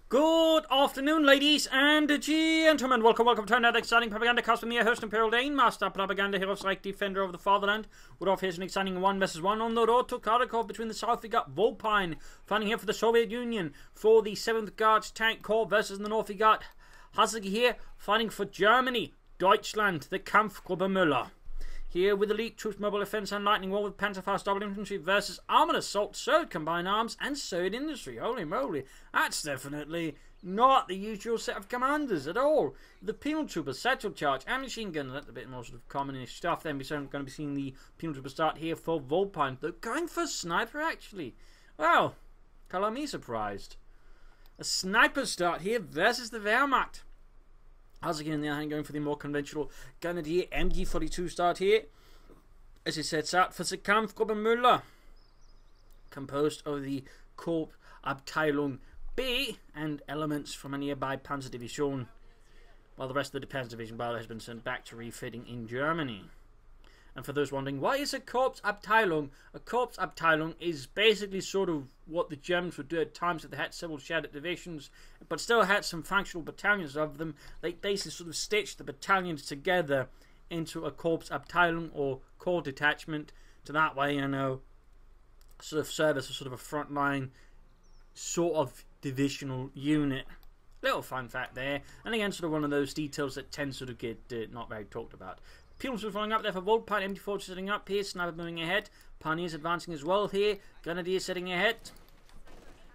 Good afternoon, ladies and gentlemen. Welcome to another exciting Propagandacast with me, your host, Imperial Dane, Master Propaganda Hero, Strike Defender of the Fatherland. We're off here's an exciting 1 vs 1 on the road to Kharkov. Between the south, we got Vulpine fighting here for the Soviet Union for the 7th Guards Tank Corps, versus in the north, we got Hazuki here fighting for Germany, Deutschland, the Kampfgruppe Müller. Here with elite troops, mobile defense and lightning war with Panzerfaust double infantry versus armored assault, Soviet combined arms and Soviet industry. Holy moly, that's definitely not the usual set of commanders at all. The penal troopers, satchel charge and machine gun, that's a bit more sort of common-ish stuff. Then we're going to be seeing the penal trooper start here for Vulpine. They're going for sniper actually. Well, color me surprised. A sniper start here versus the Wehrmacht. Hazuki on the other hand going for the more conventional Grenadier MG42 start here, as he sets out for the Kampfgruppe Müller, composed of the Corps Abteilung B and elements from a nearby Panzer Division, while the rest of the Panzer Division has been sent back to refitting in Germany. And for those wondering, what is a Corps Abteilung? A Corps Abteilung is basically sort of what the Germans would do at times if they had several shattered divisions, but still had some functional battalions of them. They basically sort of stitched the battalions together into a Corps Abteilung or Corps detachment to that way, you know, sort of serve as a sort of a frontline sort of divisional unit. Little fun fact there, and again sort of one of those details that tend to sort of get not very talked about. Penals are flying up there for Vulpine, MD4 setting up here, Sniper moving ahead, Pioneers advancing as well here, Grenadier setting ahead,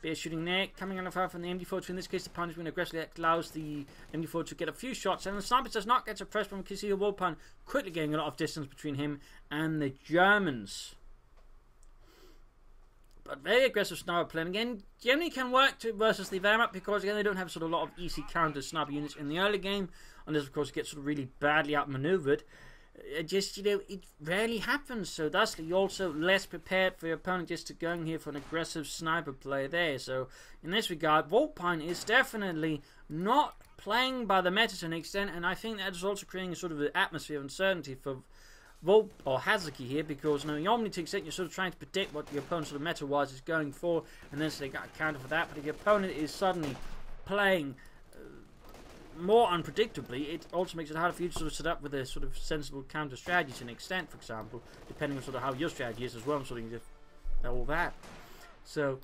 Bear shooting there, coming on the fire from the MD4, in this case the Pioneers being aggressively, that allows the MD4 to get a few shots, and the Sniper does not get suppressed, but we can see the Vulpine quickly getting a lot of distance between him and the Germans. But very aggressive sniper play. Again, Germany can work versus the Wehrmacht because again they don't have sort of a lot of easy counter sniper units in the early game, unless of course it gets sort of really badly outmaneuvered. Just, you know, it rarely happens, so thusly you're also less prepared for your opponent just to going here for an aggressive sniper play there. So in this regard, Vulpine is definitely not playing by the meta to an extent, and I think that is also creating a sort of an atmosphere of uncertainty for Hazuki here, because normally to an extent you're sort of trying to predict what your opponent sort of meta-wise is going for, and then so they got a counter for that. But if your opponent is suddenly playing more unpredictably, it also makes it harder for you to sort of set up with a sort of sensible counter strategy to an extent, for example, depending on sort of how your strategy is as well, and sort of all that. So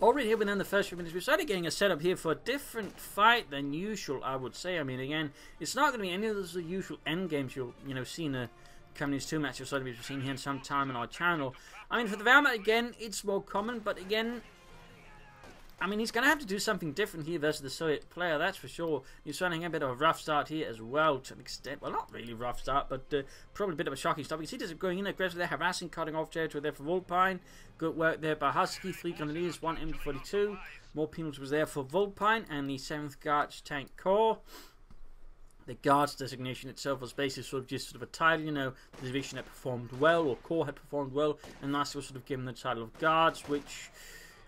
already here within the first few minutes, we're started getting a setup here for a different fight than usual, I would say. I mean, again, it's not going to be any of those usual end games you'll see in a Communist 2 match you'll sort of be seeing here some time on our channel. I mean, for the Wehrmacht, again, it's more common, but again, I mean, he's going to have to do something different here versus the Soviet player, that's for sure. He's starting a bit of a rough start here as well, to an extent. Well, not really rough start, but probably a bit of a shocking start. You see this going in aggressively there, harassing, cutting off territory there for Vulpine. Good work there by Hazuki, 3 Grenadiers, 1 MD42. More penalties was there for Vulpine and the 7th Guards Tank Corps. The Guards designation itself was basically sort of just sort of a title, you know, the division had performed well, or Corps had performed well, and last was sort of given the title of Guards, which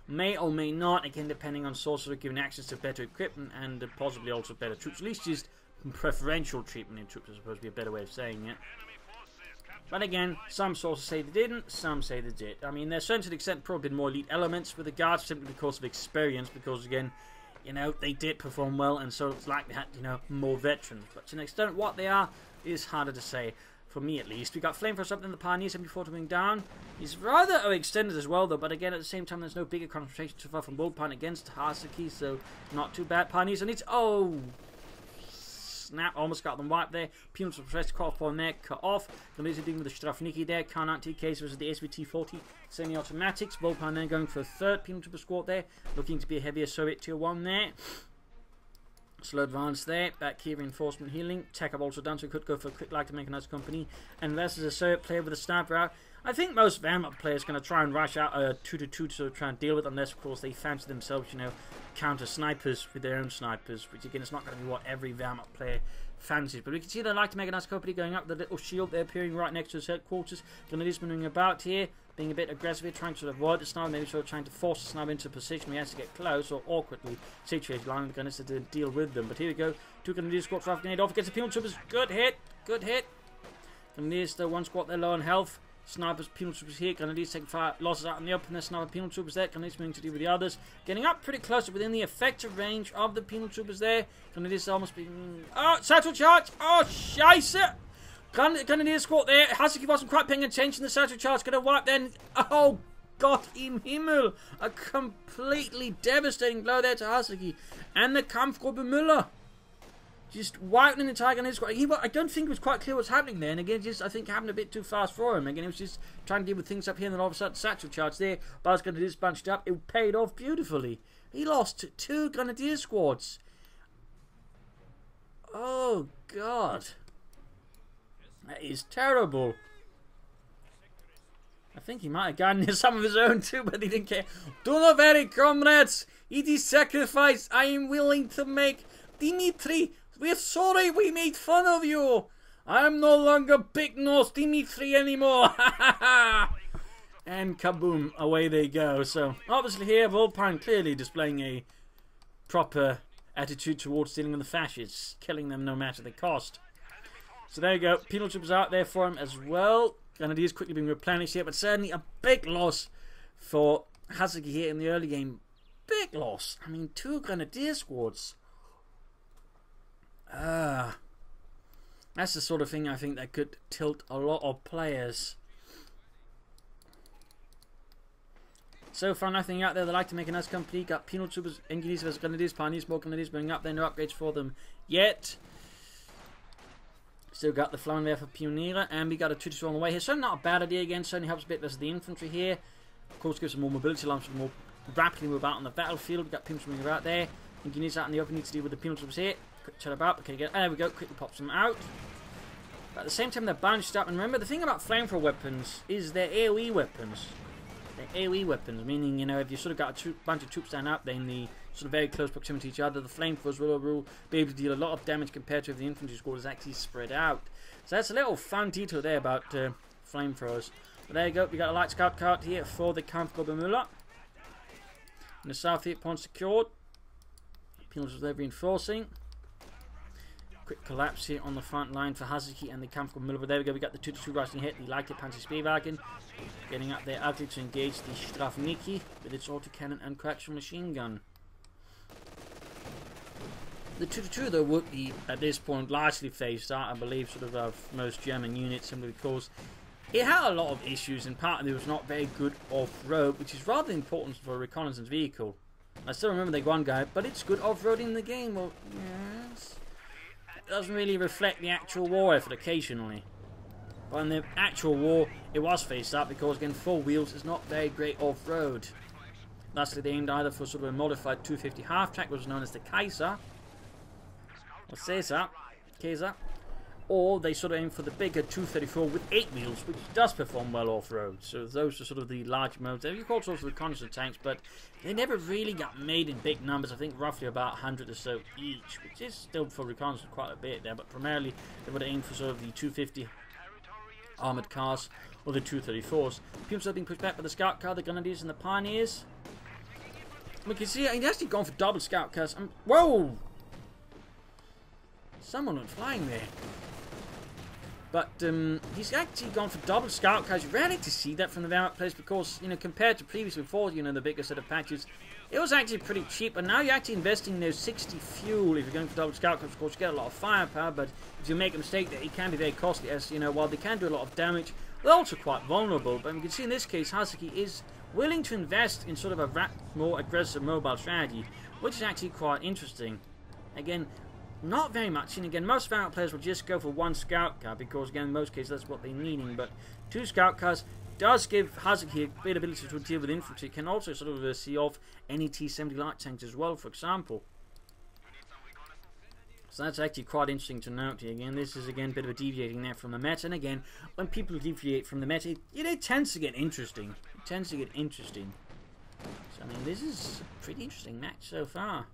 may or may not, again depending on source, sort of giving access to better equipment and possibly also better troops, at least just preferential treatment in troops, I suppose would be a better way of saying it. But again, some sources say they didn't, some say they did. I mean, there's certainly to an extent probably been more elite elements with the Guards simply because of experience, because again, you know, they did perform well, and so it's like they had, you know, more veterans. But to an extent, what they are is harder to say, for me at least. We got Flamethrower up in the Pioneer, 74 coming down. He's rather extended as well, though, but again, at the same time, there's no bigger concentration so far from Vulpine against Hazuki, so not too bad. Pioneers on it. Oh! Snap, almost got them wiped there. Penal to press, cut off on there, cut off. The laser dealing with the Strafniki there. Count TKs versus the SVT-40 semi-automatics. Vulpine then going for a third penal to squad there. Looking to be a heavier Soviet tier 1 there. Slow advance there. Back here, reinforcement healing. Tech up also done, so could go for a quick like to make a nice company. And this is a Soviet player with a sniper out. I think most Wehrmacht players are going to try and rush out a 2-2 to sort of try and deal with, unless of course they fancy themselves, you know, counter snipers with their own snipers, which again is not going to be what every Wehrmacht player fancies. But we can see they like to make a nice company going up with the little shield there appearing right next to his headquarters. Grenadiers moving about here, being a bit aggressive here, trying to sort of avoid the sniper, maybe sort of trying to force the sniper into a position where he has to get close or awkwardly situated, allowing the Grenadiers to deal with them. But here we go, 2 Grenadiers squad for grenade off against the penal troopers. Good hit, good hit. Grenadiers though, 1 squad there low on health. Snipers, penal troopers here. Grenadiers taking fire losses out in the open. There's sniper penal troopers there. Grenadiers moving to deal with the others. Getting up pretty close to within the effective range of the penal troopers there. Grenadiers almost being... Oh, satchel charge! Oh, scheisse! Grenadier squad there. Hazuki wasn't quite paying attention. The satchel charge going to wipe then. Oh, Gott im Himmel! A completely devastating blow there to Hazuki. And the Kampfgruppe Müller. Just wiping the entire Grenadier squad. I don't think it was quite clear what's happening there. And again, just I think it happened a bit too fast for him. Again, he was just trying to deal with things up here. And then all of a sudden, satchel charge there. But as Grenadiers bunched up, it paid off beautifully. He lost 2 Grenadier squads. Oh, God. That is terrible. I think he might have gotten some of his own too, but he didn't care. Do not worry, comrades. It is sacrifice I am willing to make. Dimitri, we're sorry we made fun of you. I am no longer big-nosed Dimitri anymore. And kaboom, away they go. So, obviously here, Vulpine clearly displaying a proper attitude towards dealing with the fascists, killing them no matter the cost. So there you go, penal troopers out there for him as well. Grenadiers quickly being replenished here, but certainly a big loss for Hazuki here in the early game. Big loss. I mean, 2 Grenadier squads. That's the sort of thing I think that could tilt a lot of players. So far, nothing out there that like to make a nice complete. Got penal troopers, engineers versus Grenadiers, pioneers, more Grenadiers bringing up there. No upgrades for them yet. Still got the flying there for Pioniere, and we got a 2-2 on the way here. Certainly not a bad idea again, certainly helps a bit versus the infantry here. Of course, gives them more mobility, allows them more rapidly move out on the battlefield. We've got penal troopers out there. Engineers out in the open, need to deal with the penal troopers here. Quick chat about, okay, there we go, quickly pops them out. But at the same time, they're bunched up, and remember, the thing about flamethrower weapons is they're AoE weapons. They're AoE weapons, meaning, you know, if you sort of got a bunch of troops down up, then the sort of very close proximity to each other, the flamethrowers will be able to deal a lot of damage compared to if the infantry squad is actually spread out. So that's a little fun detail there about flamethrowers. But there you go, we got a light scout cart here for the Kampfgruppe Müller. In the south here, point secured. Penals there reinforcing. Quick collapse here on the front line for Hazuki and the Kampfgruppe Müller. But there we go, we got the 2-2 rushing hit, the Leichte Panzer Speerwagen. Getting up there ugly to engage the Strafniki with its autocannon and coaxial machine gun. The 2-2 though would be at this point largely phased out, I believe, sort of most German units, simply because it had a lot of issues, and partly it was not very good off-road, which is rather important for a reconnaissance vehicle. I still remember the one guy, but it's good off-roading in the game. Well, yes. It doesn't really reflect the actual war effort occasionally. But in the actual war, it was phased out because, again, 4 wheels is not very great off-road. Lastly, they aimed either for sort of a modified 250 half-track, which was known as the Kaiser, or Caesar, or they sort of aimed for the bigger 234 with 8 wheels, which does perform well off-road. So those are sort of the large modes. They're called sort of reconnaissance tanks, but they never really got made in big numbers. I think roughly about 100 or so each, which is still for reconnaissance quite a bit there, but primarily they would aim for sort of the 250 armoured cars or the 234s. Pumps are being pushed back by the scout car, the Grenadiers and the Pioneers. We can see he's actually gone for double scout cars. Whoa! Someone went flying there. But he's actually gone for double scout cars. You rarely to see that from the Wehrmacht players because, you know, compared to previously before, you know, the bigger set of patches, it was actually pretty cheap. And now you're actually investing in those 60 fuel if you're going for double scout cars. Of course, you get a lot of firepower, but if you make a mistake, it can be very costly. As you know, while they can do a lot of damage, they're also quite vulnerable. But you can see in this case, Hazuki is willing to invest in sort of a more aggressive mobile strategy, which is actually quite interesting. Again, not very much, and again, most Wehrmacht players will just go for 1 scout car because, again, in most cases that's what they're needing. But 2 scout cars does give Hazuki a great ability to deal with infantry. Can also sort of see off any T-70 light tanks as well, for example. So that's actually quite interesting to note here. Again, this is again a bit of a deviating there from the meta. And again, when people deviate from the meta, it tends to get interesting. It tends to get interesting. So I mean, this is a pretty interesting match so far.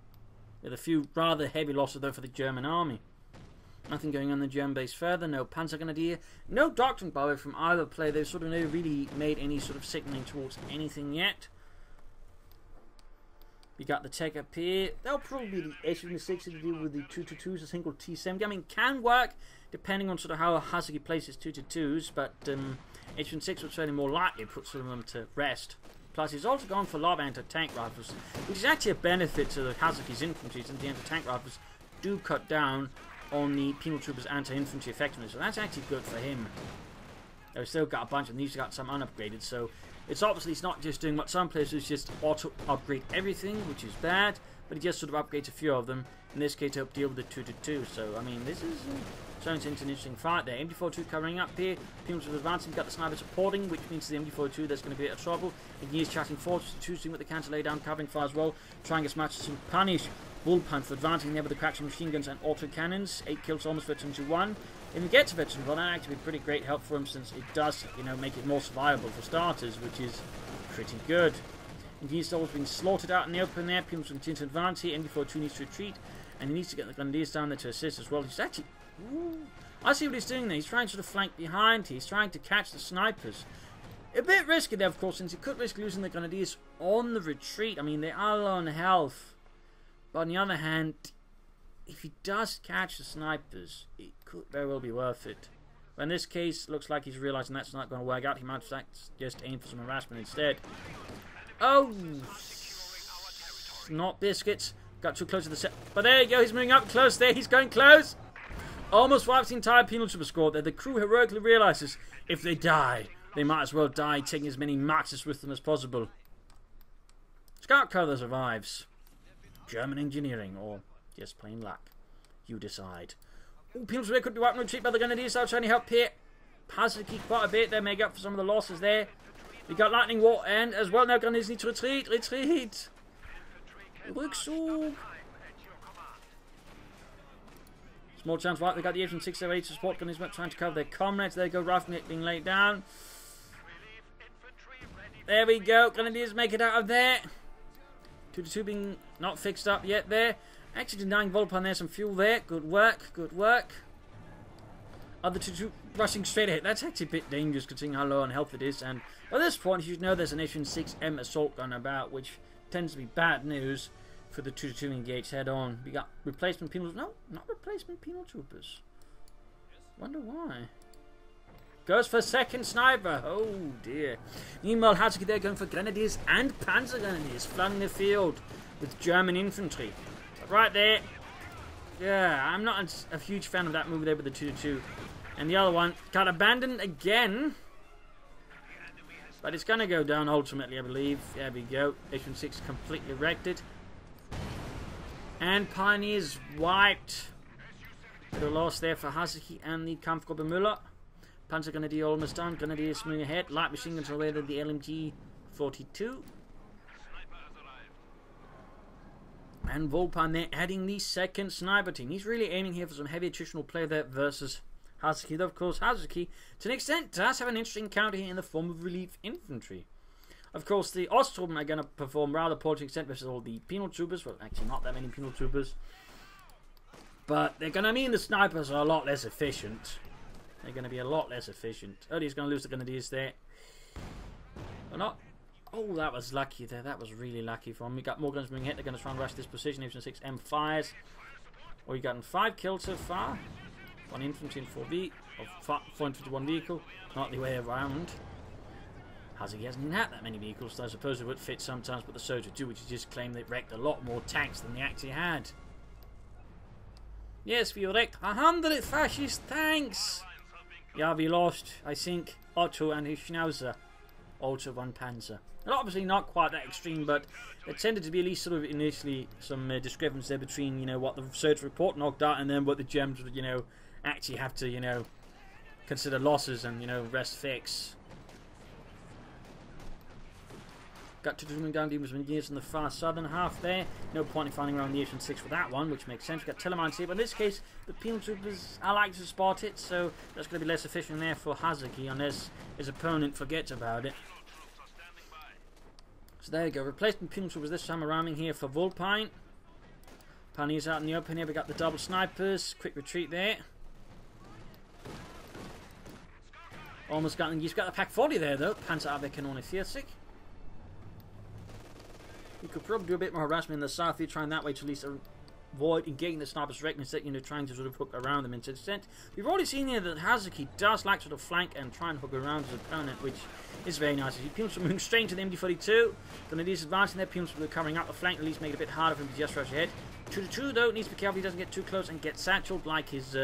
With a few rather heavy losses though for the German army. Nothing going on in the German base further. No Panzergrenadier. No doctrine by the way from either player. They've sort of never really made any sort of signaling towards anything yet. You got the tech up here. That'll probably be the H-6 to deal with the 222s, a single T-70. I mean, can work depending on sort of how Hazuki plays his 222s, but H-6 was certainly more likely to put some of them to rest. Plus, he's also gone for a lot of anti-tank rifles, which is actually a benefit to the Hazuki's infantry, since the anti-tank rifles do cut down on the Penal Troopers' anti-infantry effectiveness, so that's actually good for him. They've still got a bunch of these, got some unupgraded, so it's obviously it's not just doing what some places just auto-upgrade everything, which is bad, but he just sort of upgrades a few of them, in this case to help deal with the 222, so I mean, this is turns into an interesting fight there. MD-42 covering up here, Penal Troopers advancing, got the sniper supporting, which means the MD-42 there's going to be a bit of trouble. He is chatting forward to seeing what they can to lay down covering fire as well, trying as much to punish Vulpine for advancing there with the cracked machine guns and auto cannons. 8 kills almost veteran to 1. If he gets a veteran, well, that actually be pretty great help for him, since it does, you know, make it more survivable for starters, which is pretty good. And he's always been slaughtered out in the open there. People continue to advance here. MD-42 needs to retreat, and he needs to get the Grenadiers down there to assist as well. He's actually, I see what he's doing there. He's trying to sort of flank behind. He's trying to catch the snipers. A bit risky there, of course, since he could risk losing the Grenadiers on the retreat. I mean, they are low on health. But on the other hand, if he does catch the snipers, it could very well be worth it. But in this case, looks like he's realizing that's not going to work out. He might just aim for some harassment instead. Oh! Not biscuits. Got too close to the set. But there you go, he's moving up close there. He's going close. Almost wipes the entire Penal Trooper squad there. The crew heroically realizes if they die, they might as well die taking as many Maxes with them as possible. Scout cover survives. German engineering, or just plain luck. You decide. Oh, Penal Trooper could be wiped in retreat by the Grenadiers. I'll try to help here. Hazuki quite a bit there, make up for some of the losses there. We got Lightning War and as well now Grenadiers need to retreat. Retreat! Rückzug! Small chance right, they got the Asian 608 to support Grenadiers trying to cover their comrades. There you go, Roughneck being laid down. There we go, Grenadiers make it out of there. 2-2 being not fixed up yet there. Actually denying Vulpine there some fuel there. Good work, good work. Other 2-2 rushing straight ahead. That's actually a bit dangerous considering how low on health it is. And at this point, you should know there's an H-6M assault gun about, which tends to be bad news for the 2-2 engaged head on. We got replacement penal. No, not replacement Penal Troopers. Wonder why. Goes for second sniper. Oh dear. Meanwhile, Hazuki there going for Grenadiers and Panzer Grenadiers, flooding the field with German infantry. But right there. Yeah, I'm not a huge fan of that move there with the 2-2. And the other one got abandoned again. But it's going to go down ultimately, I believe. There we go. H-6 completely wrecked it. And Pioneers wiped. Bit of loss there for Hazuki and the Kampfgruppe Müller. Panzer Grenadier almost done. Grenadiers moving ahead. Light machine guns away to the LMG-42. And Vulpine there adding the second sniper team. He's really aiming here for some heavy attritional play there versus Hazuki. Though, of course, Hazuki, to an extent, does have an interesting counter here in the form of relief infantry. Of course, the Osttruppen are going to perform rather poor to an extent versus all the Penal Troopers. Well, actually, not that many Penal Troopers. But they're going to mean the snipers are a lot less efficient. They're going to be a lot less efficient. Oh, he's going to lose the Grenadiers there. Or not. Oh, that was lucky there. That was really lucky for him. We got more guns moving ahead. They're going to try and rush this position. H-6M fires. Oh, you gotten 5 kills so far. 1 infantry and 4 infantry, 1 vehicle. Not the way around. Hazuki hasn't even had that many vehicles, so I suppose it would fit sometimes, but the soldier do, which is just claim they wrecked a lot more tanks than they actually had. Yes, we wrecked 100 fascist tanks! Yeah, we lost, I think, Otto and his Schnauzer. Also 1 Panzer. And obviously not quite that extreme, but there tended to be at least sort of initially some discrepancy there between, you know, what the search report knocked out and then what the Germans would, you know, actually have to, you know, consider losses and, you know, rest fix. Got to moving down Demons Years in the far southern half there. No point in finding around the H-6 for that one, which makes sense. We've got Telemines here, but in this case, the Penal Troopers are likely to spot it, so that's going to be less efficient there for Hazuki unless his opponent forgets about it. So there you go. Replacement Penal Troopers this time around here for Vulpine. Pioneers out in the open here. We got the double snipers. Quick retreat there. Almost got. He's got the Pack 40 there though. Panzer Abwehr Kanone 40. You could probably do a bit more harassment in the south here, trying that way to at least avoid engaging the snipers directly instead, you know, trying to sort of hook around them to an extent. We've already seen here that Hazuki does like to sort of flank and try and hook around his opponent, which is very nice. He Pumes moving straight into the MD-42. Gonna be disadvantaging their Pumes covering up the flank, at least make it a bit harder for him to just rush ahead. 2-2 though, needs to be careful he doesn't get too close and get satcheled like his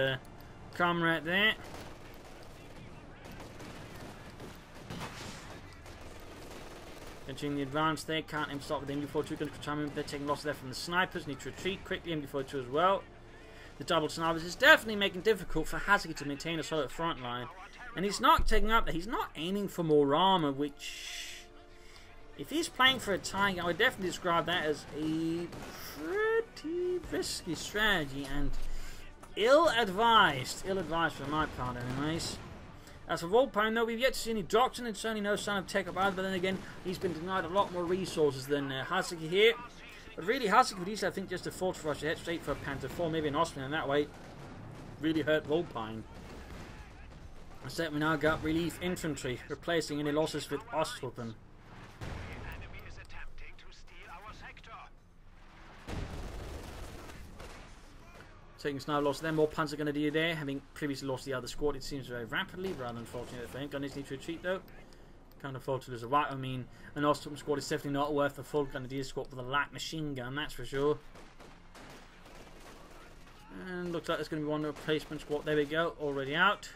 comrade there. Continuing the advance there, can't aim stop with the MD-42, going to try and they're taking losses there from the snipers, need to retreat quickly, MD-42 as well. The double snipers is definitely making it difficult for Hazuki to maintain a solid front line. And he's not taking up there, he's not aiming for more armor, which, if he's playing for a Tiger, I would definitely describe that as a pretty risky strategy and ill-advised. Ill-advised for my part anyways. As for Vulpine, though, we've yet to see any doctrine and certainly no sign of take-up either, but then again, he's been denied a lot more resources than Hazuki here. But really, Hazuki would easily, I think, just a force rush ahead straight for a Panther 4, maybe an Austrian, and that way really hurt Vulpine. Instead, we now got relief infantry, replacing any losses with Osttruppen. Taking snow loss there, more Panzer Grenadier there, having previously lost the other squad, it seems very rapidly, rather unfortunate for him. Gunners need to retreat though. Can't afford to lose a right. I mean, an Osttruppen squad is definitely not worth a full Grenadier squad with a light machine gun, that's for sure. And looks like there's going to be one replacement squad. There we go, already out.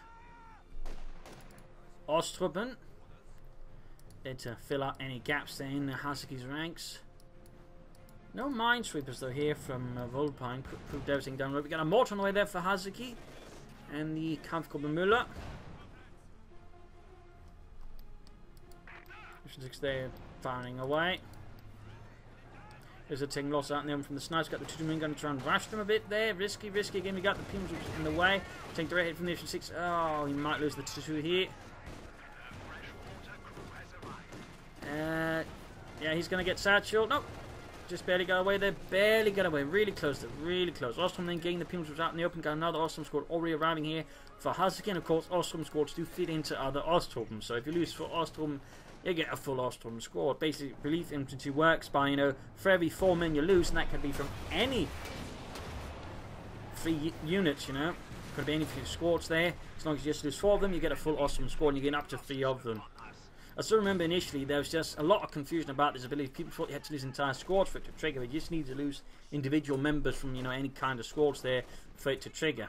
Osttruppen. There to fill up any gaps there in Hazuki's ranks. No minesweepers though here from Vulpine. Proved everything down the road. We got a mortar on the way there for Hazuki. And the Kampfgruppe Mission 6 there firing away. There's a taking loss out there from the snipers. Got the 2 Marine gun to try and rush them a bit there. Risky again. We got the Pumes in the way. Take direct hit from the Mission 6. Oh, he might lose the 2 here. Yeah, he's going to get satchel. Nope. Just barely got away there, barely got away, really close, really close. Ostrom then getting the Pumes out in the open, got another Ostrom squad already arriving here for Hazuki, and of course Ostrom squads do fit into other Ostrom. So if you lose for Ostrom, you get a full Ostrom squad. Basically, relief infantry works by, you know, for every 4 men you lose, and that can be from any 3 units, you know. Could be any few squads there. As long as you just lose 4 of them, you get a full Ostrom squad, and you get up to 3 of them. I still remember initially there was just a lot of confusion about this ability. People thought you had to lose entire squads for it to trigger. You just need to lose individual members from, you know, any kind of squads there for it to trigger.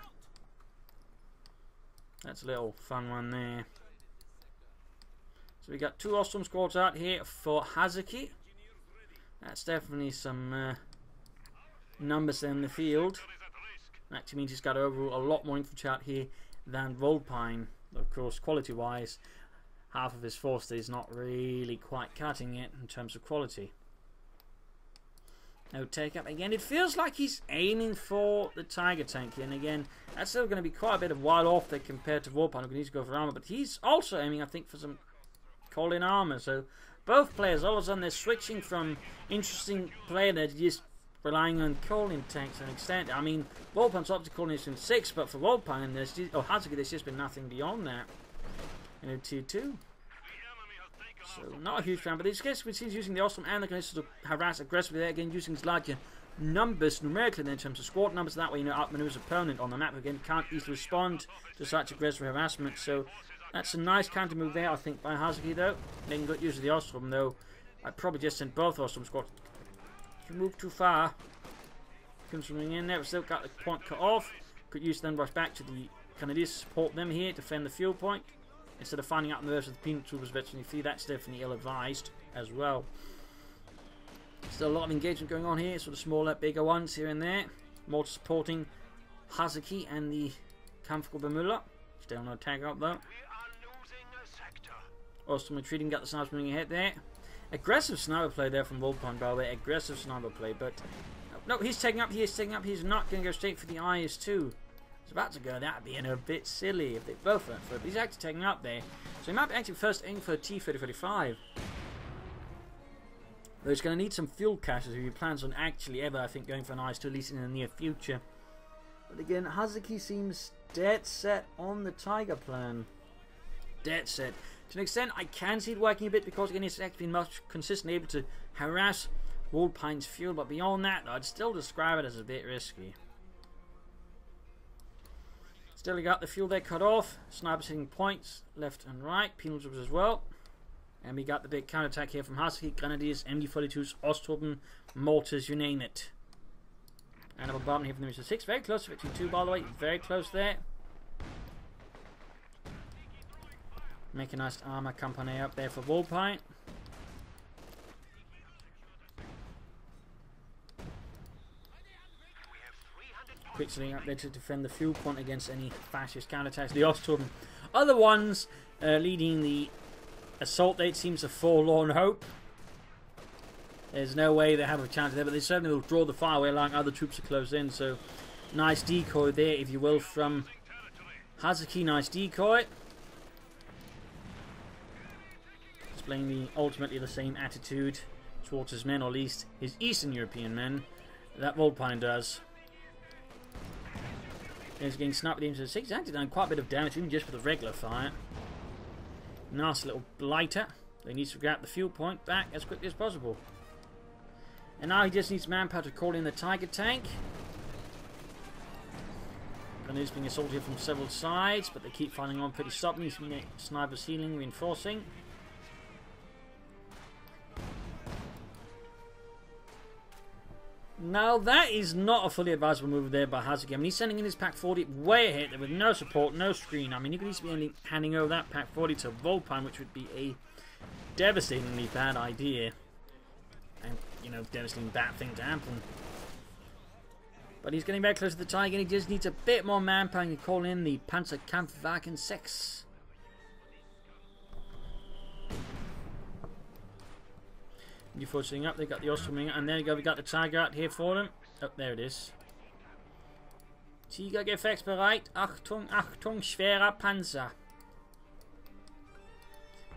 That's a little fun one there. So we got 2 Ostrom squads out here for Hazuki. That's definitely some numbers in the field. That actually means he's got overall a lot more infantry out here than Vulpine. Of course, quality-wise, half of his force is not really quite cutting it in terms of quality. No take up again. It feels like he's aiming for the Tiger tank here, and again, that's still going to be quite a bit of while off there compared to Vulpine, who needs to go for armor. But he's also aiming, I think, for some Colin armor. So both players, all of a sudden, they're switching from interesting play that just relying on Colin tanks to an extent. I mean, Vulpine's up to Colin 6, but for Vulpine, Hazuki, there's just been nothing beyond that. In a 2-2. So not a huge fan, but this case we see he's using the Ostrom and they're going to sort of harass aggressively there again, using his larger numbers numerically then in terms of squad numbers. That way, you know, outmaneuver his opponent on the map again, can't easily respond to such aggressive harassment. So that's a nice counter move there, I think, by Hazuki though. Making good use of the Ostrom though. I'd probably just send both Ostrom squads. If you move too far, comes from in there, we've still got the point cut off. Could use then rush back to the Canadians, support them here, defend the fuel point. Instead of finding out in the verse of the Peanut Troopers veteran fee, that's definitely ill-advised as well. Still a lot of engagement going on here, sort of smaller, bigger ones here and there. More supporting Hazuki and the Kampfgruppe. Still no tag up though. Ostrom retreating, got the snipers moving ahead there. Aggressive sniper play there from Vulpine, by the way. Aggressive sniper play, but no, he's taking up, he's taking up, he's not going to go straight for the IS-2. It's about to go, that'd be a bit silly if they both went for it. But he's actually taking up there. So he might be actually first aiming for a T-30-35. Though he's going to need some fuel caches if he plans on actually ever, I think, going for an IS-2, at least in the near future. But again, Hazuki seems dead set on the Tiger plan. Dead set. To an extent, I can see it working a bit because, again, he's actually been much consistently able to harass Vulpine's fuel, but beyond that, I'd still describe it as a bit risky. Still, you got the fuel there cut off. Snipers hitting points left and right. Penal troops as well. And we got the big counterattack here from Hazuki, Grenadiers, MD-42s, Ostturben, mortars, you name it. And a bombardment here from the Mr. 6. Very close to Victory 2, by the way. Very close there. Mechanized armor company up there for Vulpine. Quick sitting up there to defend the fuel point against any fascist counterattacks. The Ostturben. Other ones leading the assault there, it seems a forlorn hope. There's no way they have a chance there, but they certainly will draw the fire away, allowing other troops to close in. So, nice decoy there, if you will, from Hazuki. Nice decoy. Displaying ultimately the same attitude towards his men, or at least his Eastern European men, that Vulpine does. He's getting snapped into the 6. He's actually done quite a bit of damage, even just with the regular fire. Nice little blighter. He needs to grab the fuel point back as quickly as possible. And now he just needs manpower to call in the Tiger tank. And he's being assaulted from several sides, but they keep firing on pretty stubbornly. Snipers healing, reinforcing. Now that is not a fully advisable move there by Hazuki. I mean, he's sending in his Pack 40 way ahead there with no support, no screen. I mean, he could easily be handing over that Pack 40 to Vulpine, which would be a devastatingly bad idea. And, you know, devastatingly bad thing to happen. But he's getting very close to the Tiger, and he just needs a bit more manpower to call in the Panzerkampfwagen 6. Before sitting up, they got the Ostturben, and there you go, we got the Tiger out here for them. Oh, there it is. Tiger gefechtsbereit. Achtung, Achtung, schwerer Panzer.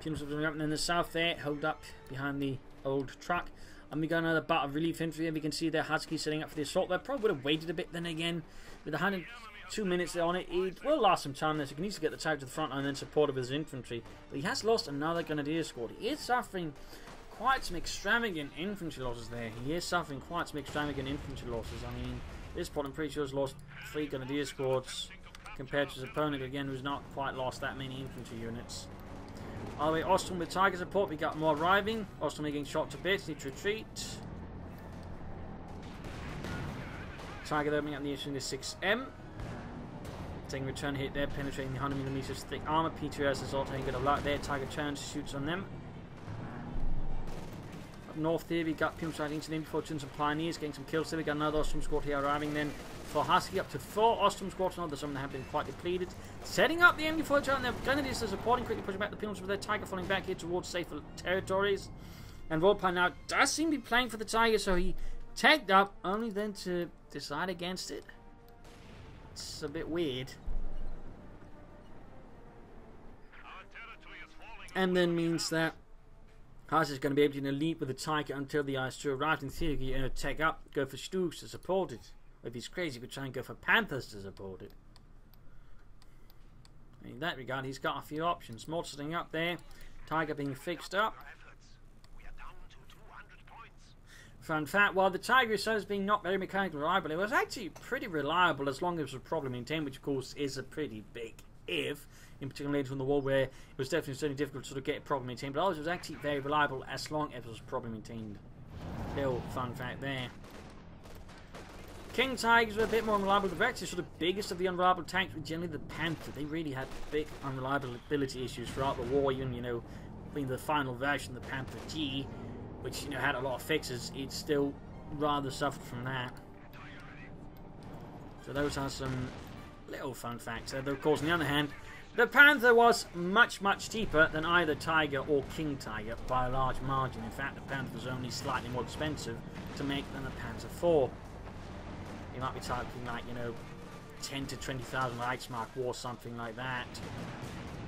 Teams up in the south there, hold up behind the old truck. And we got another bat of relief infantry, and we can see there Hazuki setting up for the assault there. Probably would have waited a bit then again. With 102 minutes on it, it will last some time there, so he needs to get the Tiger to the front and then support of his infantry. But he has lost another Grenadier squad. He is suffering quite some extravagant infantry losses there. He is suffering quite some extravagant infantry losses. I mean, this part I'm pretty sure has lost 3 Grenadier squads compared to his opponent again, who's not quite lost that many infantry units. All the way, Ostturben with Tiger support. We got more arriving. Ostturben getting shot to bits. Need to retreat. Tiger opening up the issue in the 6M. Taking a return hit there, penetrating the 100mm thick armor. P2S is all taking good of luck there. Tiger turns, shoots on them. Up north there, we got Pim striking into the MD-42s and Pioneers, getting some kills there. We got another Ostturben squad here arriving then for Hazuki, up to 4 Ostturben squads. Now some of them have been quite depleted. Setting up the MD-42 and their Grenadiers are supporting, quickly pushing back the Pillars with their Tiger, falling back here towards safer territories. And Vulpine now does seem to be playing for the Tiger, so he tagged up, only then to decide against it. It's a bit weird. And then means that Haas is going to be able to lead with the Tiger until the IS-2 arrives. In theory, you're going to take up, go for Stugs to support it. If he's crazy, he could try and go for Panthers to support it. In that regard, he's got a few options. More sitting up there. Tiger being fixed up. Fun fact, while the Tiger itself is being not very mechanically reliable, it was actually pretty reliable as long as it was properly maintained, which of course is a pretty big if. In particular later in the war, where it was definitely certainly difficult to sort of get it properly maintained, but otherwise it was actually very reliable as long as it was properly maintained. Little fun fact there. King Tigers were a bit more unreliable. They're actually sort of biggest of the unreliable tanks, but generally the Panther. They really had big unreliability issues throughout the war, even, you know, being the final version of the Panther G, which, you know, had a lot of fixes, it still rather suffered from that. So those are some little fun facts there. Though, of course, on the other hand, the Panther was much, much cheaper than either Tiger or King Tiger by a large margin. In fact, the Panther was only slightly more expensive to make than the Panther IV. You might be talking like, you know, 10 to 20,000 Reichsmark or something like that.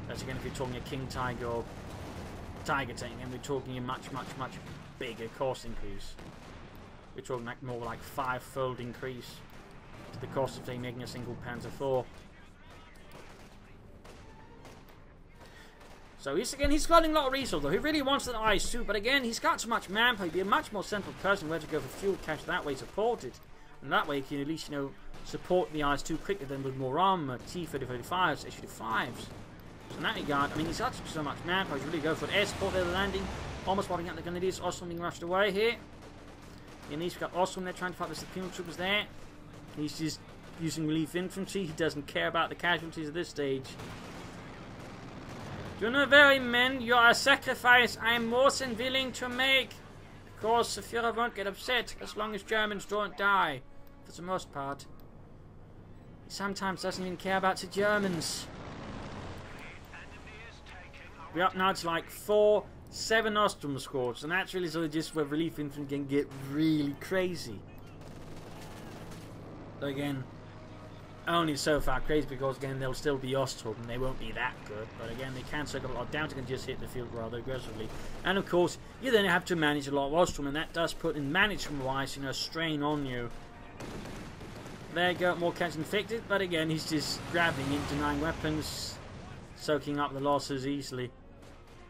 That's again if you're talking a King Tiger or Tiger tank, and we're talking a much, much, much bigger cost increase. We're talking like more like 5-fold increase to the cost of, say, making a single Panther IV. So he's squandering a lot of resources, though. He really wants an IS-2, but again, he's got so much manpower. He'd be a much more central person where to go for fuel cache that way supported. And that way he can at least, you know, support the IS-2 quicker than with more armor, T-30-35s, H-35s. So in that regard, I mean, he's got so much manpower. He's really go for an air support there, the landing. Almost wiping out the Grenadiers. Ostrom being rushed away here. And he's got Ostrom there trying to fight the Supreme Troopers there. He's just using relief infantry. He doesn't care about the casualties at this stage. Do you know, very men, you are a sacrifice I am more than willing to make. Because the Führer won't get upset as long as Germans don't die. For the most part. He sometimes doesn't even care about the Germans. We're up now to like 7 Ostrom squads. And that's really sort of just where relief infantry can get really crazy. So again, only so far crazy because again they'll still be Ostrom and they won't be that good, but again they can soak up a lot of damage and just hit the field rather aggressively. And of course you then have to manage a lot of Ostrom, and that does put in management wise, you know, strain on you. There you go, more catch infected, but again he's just grabbing in, denying weapons, soaking up the losses easily.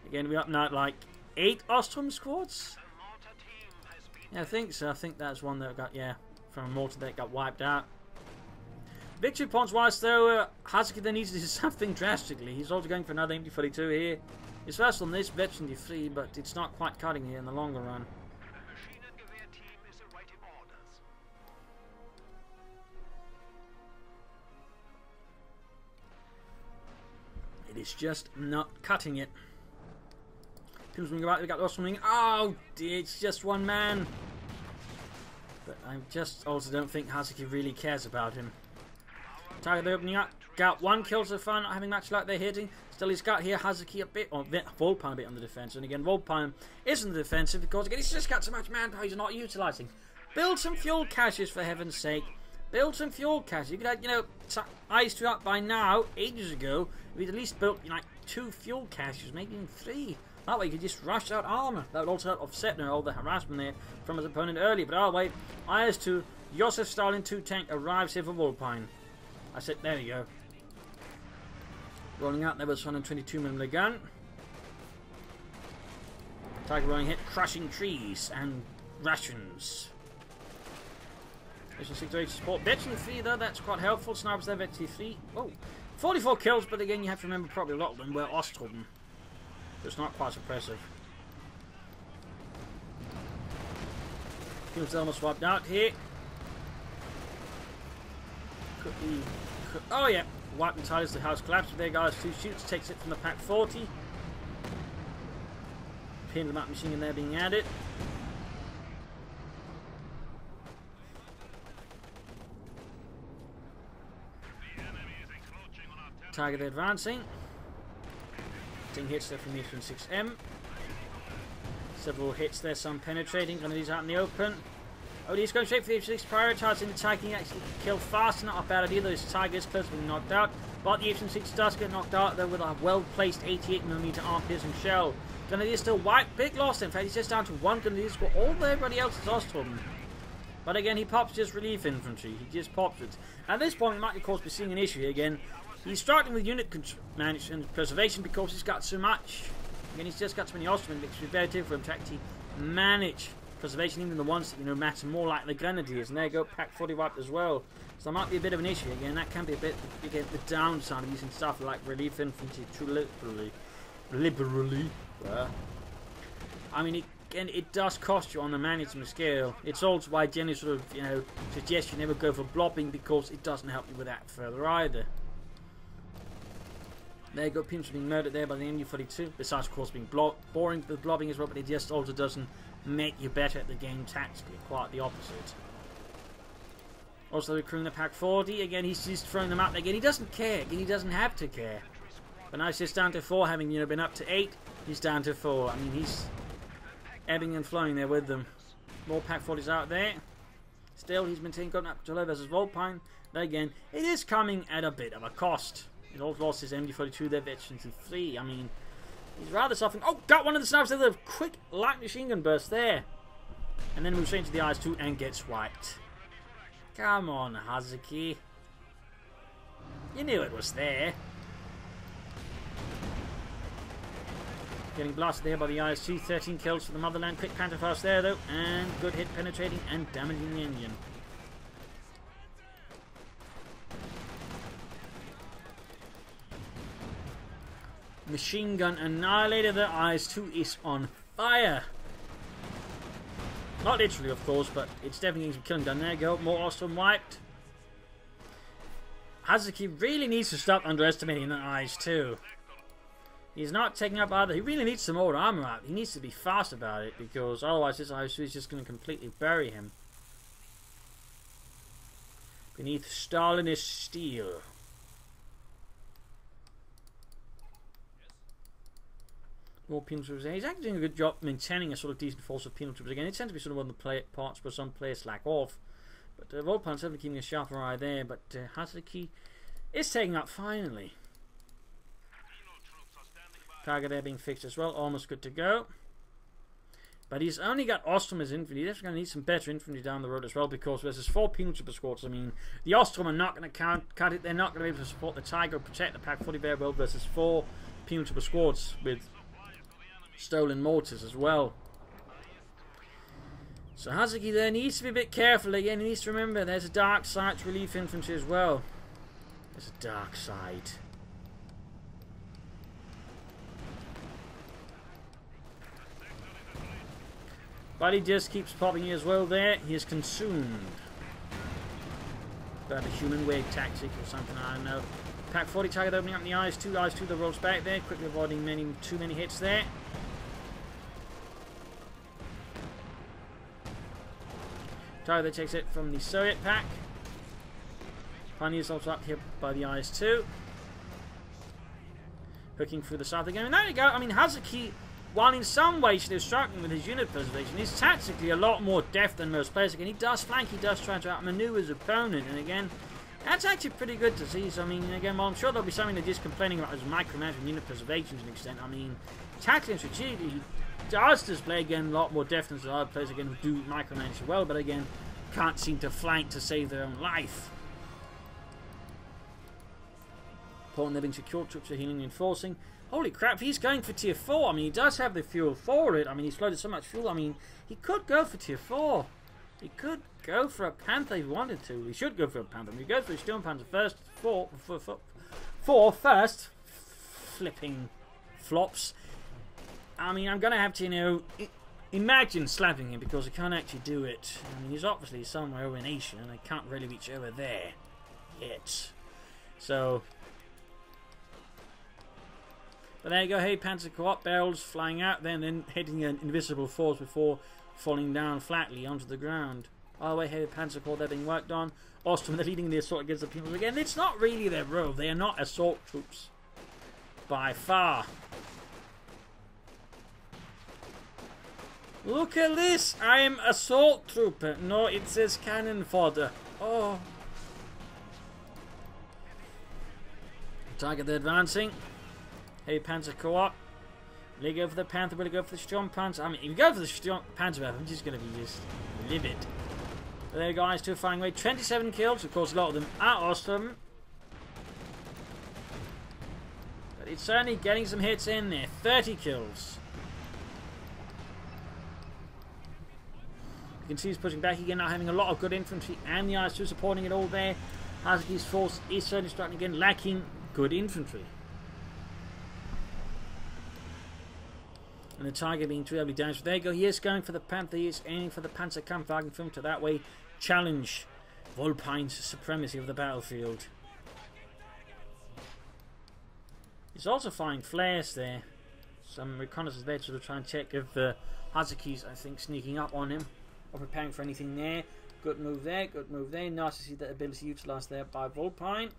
Again we're up now at like 8 Ostrom squads. Yeah, I think so. I think that's one that got, yeah, from a mortar that got wiped out. Victory points wise though, Hazuki then needs to do something drastically. He's also going for another MD-42 here. His first on this, veteran free, but it's not quite cutting here in the longer run. It is just not cutting it. We got Ostrom. Oh dear, it's just one man. But I just also don't think Hazuki really cares about him. Target they're opening up. Got 1 kill so far, not having much luck they're hitting. Still he's got here Hazuki a bit, or Vulpine a bit on the defense. And again, Vulpine isn't the defensive because again he's just got so much manpower he's not utilising. Build some fuel caches for heaven's sake. Build some fuel caches. You could have, you know, IS-2 up by now, ages ago. We'd at least built, you know, like 2 fuel caches, maybe even 3. That way you could just rush out armor. That would also help offset all the harassment there from his opponent earlier. But oh wait, IS-2, Joseph Stalin 2 tank arrives here for Vulpine. I said, there we go. Rolling out there with 122mm gun. Tiger rolling hit, crushing trees and rations. Mission 6 support. Veteran 3 though, that's quite helpful. Snipers there, Veteran 3. Oh, 44 kills, but again you have to remember probably a lot of them were Ostrom. So it's not quite impressive. Kills almost wiped out here. Could be. Oh yeah, wiped entirely as the house collapses. There guys, 2 shoots, takes it from the pack 40. Pin the map machine in there being added. Target advancing. Getting hits there from the F-6M. Several hits there, some penetrating. One of these out in the open. Oh, he's going straight for the F-6, prioritising the tagging, actually kill fast. Not a bad idea, though his target is close to being knocked out. But the F-6 does get knocked out, though, with a well-placed 88mm arm-piercing shell. Grenadier still white, big loss. In fact, he's just down to 1 Grenadier score. All everybody else is Ostrom. But again, he pops just relief infantry. He just pops it. At this point, we might, of course, be seeing an issue here again. He's starting with unit management and preservation because he's got so much. Again, he's just got so many Ostrom, it makes it very difficult for him to actually manage preservation, even the ones that, you know, matter more like the Grenadiers. And there you go, pack 40 wiped as well. So that might be a bit of an issue again. That can be a bit, again, the downside of using stuff like relief infantry too liberally. I mean, again, it does cost you on the management scale. It's also why generally sort of, you know, suggest you never go for blobbing because it doesn't help you with that further either. There you go, Pims being murdered there by the MU-42. Besides, of course, being boring with blobbing as well, but it just also doesn't make you better at the game tactically. Quite the opposite. Also recruiting the pack 40. Again, he's just throwing them out there. Again, he doesn't care. Again, he doesn't have to care. But now he's just down to 4, having, you know, been up to 8. He's down to 4. I mean, he's ebbing and flowing there with them. More pack 40s out there. Still, he's maintaining contact up to 11 versus Vulpine. But again, it is coming at a bit of a cost. He's also lost his MD-42 there, veteran 3. I mean, he's rather suffering. Oh, got one of the snipers there, the quick light machine gun burst there. And then moves straight into the IS-2 and gets wiped. Come on, Hazuki. You knew it was there. Getting blasted there by the IS-2. 13 kills for the Motherland. Quick Panther fast there though. And good hit penetrating and damaging the engine. Machine gun annihilated. The IS-2 is on fire. Not literally, of course, but it's definitely getting some killing done. There you go. More Ostrom wiped. Hazuki really needs to stop underestimating the IS-2. He's not taking up either. He really needs some more armor out. He needs to be fast about it, because otherwise this IS-2 is just going to completely bury him beneath Stalinist steel. More penal troopers. He's actually doing a good job maintaining a sort of decent force of penal troopers. Again, it tends to be sort of one of the parts where some players slack off. But Vulpine certainly keeping a sharper eye there. But Hazuki is taking up finally. Target there being fixed as well. Almost good to go. But he's only got Ostrom as infantry. He's actually going to need some better infantry down the road as well, because versus 4 penal trooper squads. I mean, the Ostrom are not going to cut it. They're not going to be able to support the Tiger or protect the Pack 40 very well versus 4 penal trooper squads with stolen mortars as well. So Hazuki there needs to be a bit careful again. He needs to remember there's a dark side to relief infantry as well. There's a dark side. But he just keeps popping as well there. He is consumed. Got a human wave tactic or something, I don't know. Pack 40 target opening up in the IS-2. IS-2 that rolls back there, quickly avoiding too many hits there. Target that takes it from the Soviet pack. Finally is also up here by the IS-2. Hooking through the south again. And there you go. I mean, Hazuki, while in some ways they're struggling with his unit preservation, is tactically a lot more deft than most players. Again, he does flank, he does try to outmaneuver his opponent, and again, that's actually pretty good to see. So, I mean, again, well, I'm sure there'll be something they're just complaining about as micromanaging unit preservation to an extent. I mean, tactically and strategically, he does display, again, a lot more deft than other players, again, who do micromanage well, but again, can't seem to flank to save their own life. Important they're being secured, troops are healing and enforcing. Holy crap, he's going for tier 4. I mean, he does have the fuel for it. I mean, he's loaded so much fuel. I mean, he could go for tier 4. He could go for a Panther if he wanted to. He should go for a Panther. He goes for a Stone Panther first. Four first. Flipping flops. I mean, I'm going to have to, you know, imagine slapping him, because I can't actually do it. I mean, he's obviously somewhere over in Asia, and I can't really reach over there yet. So... but there you go, hey, Panzer Co-op, barrels flying out there and then hitting an invisible force before falling down flatly onto the ground. By the way, hey, Panzer Co-op, they're being worked on. Ostrom, they're leading the assault against the people again. It's not really their role. They are not assault troops. By far. Look at this! I am assault trooper. No, it says cannon fodder. Oh. Target, they're advancing. Hey, Panzer Co-op. Will he go for the Panther? Will he go for the Storm Panther? I mean, if you go for the Storm Panther, I'm just going to be just livid. But there you go, IS-2 firing away. 27 kills. Of course, a lot of them are awesome. But it's certainly getting some hits in there. 30 kills. You can see he's pushing back again, now having a lot of good infantry and the IS-2 supporting it all there. Hazuki's force is certainly starting again, lacking good infantry. And the Tiger being too heavily damaged. There you go. He is going for the Panther. He is aiming for the Panzerkampfwagen film to that way challenge Vulpine's supremacy of the battlefield. He's also firing flares there. Some reconnaissance there to try and check if Hazuki's, I think, sneaking up on him or preparing for anything there. Good move there. Good move there. Nice to see that ability utilised there by Vulpine.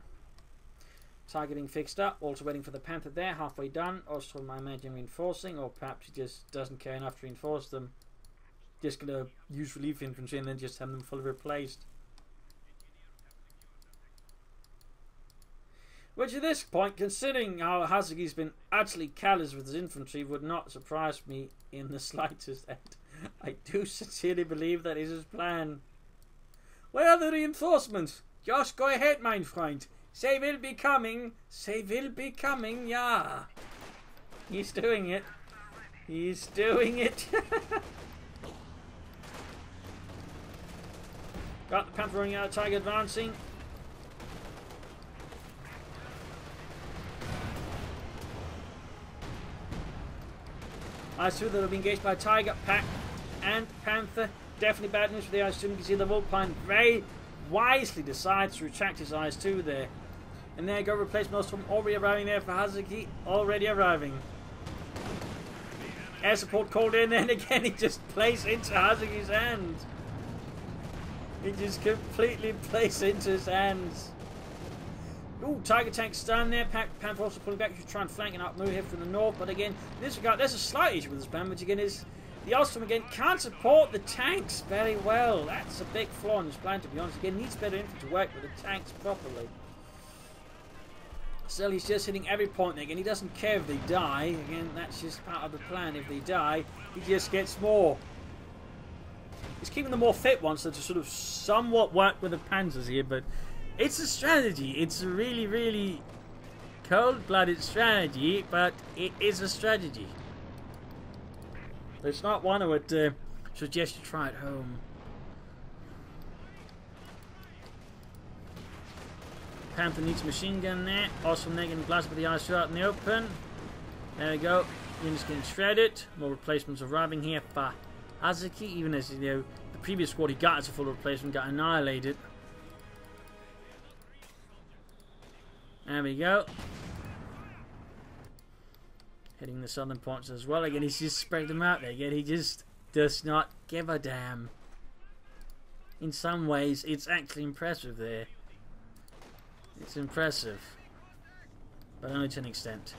Tiger being fixed up, also waiting for the Panther there, halfway done. Also, I imagine reinforcing, or perhaps he just doesn't care enough to reinforce them. Just gonna use relief infantry and then just have them fully replaced. Which at this point, considering how Hazuki's been utterly callous with his infantry, would not surprise me in the slightest. And I do sincerely believe that is his plan. Where are the reinforcements? Just go ahead, mein Freund. They will be coming. They will be coming, yeah. He's doing it. He's doing it. Got the Panther running out, Tiger advancing. IS-2 that have been engaged by Tiger, Pack, and Panther. Definitely bad news for the IS-2. You can see the Vulpine very wisely decides to retract his IS-2 there. And there you go, replacement from already arriving there for Hazuki. Already arriving. Air support called in, and again he just plays into Hazuki's hands. He just completely plays into his hands. Ooh, Tiger tank stand there. Panther also pulling back to try and flank and out move here from the north. But again, this regard, there's a slight issue with this plan, which again is the Ostrom again can't support the tanks very well. That's a big flaw in this plan, to be honest. Again, needs better infantry to work with the tanks properly. Still, he's just hitting every point there. Again, he doesn't care if they die. Again, that's just part of the plan. If they die, he just gets more. He's keeping the more fit ones, so to sort of somewhat work with the Panzers here, but it's a strategy. It's a really, really cold-blooded strategy, but it is a strategy. It's not one I would suggest you try at home. Panther needs a machine gun there. Also negative glass with the IS-2 out in the open. There we go. Units getting shredded. More replacements arriving here for Hazuki. Even as, you know, the previous squad he got as a full replacement got annihilated. There we go. Hitting the southern points as well. Again, he's just spread them out there. Again, he just does not give a damn. In some ways, it's actually impressive there. It's impressive, but only to an extent.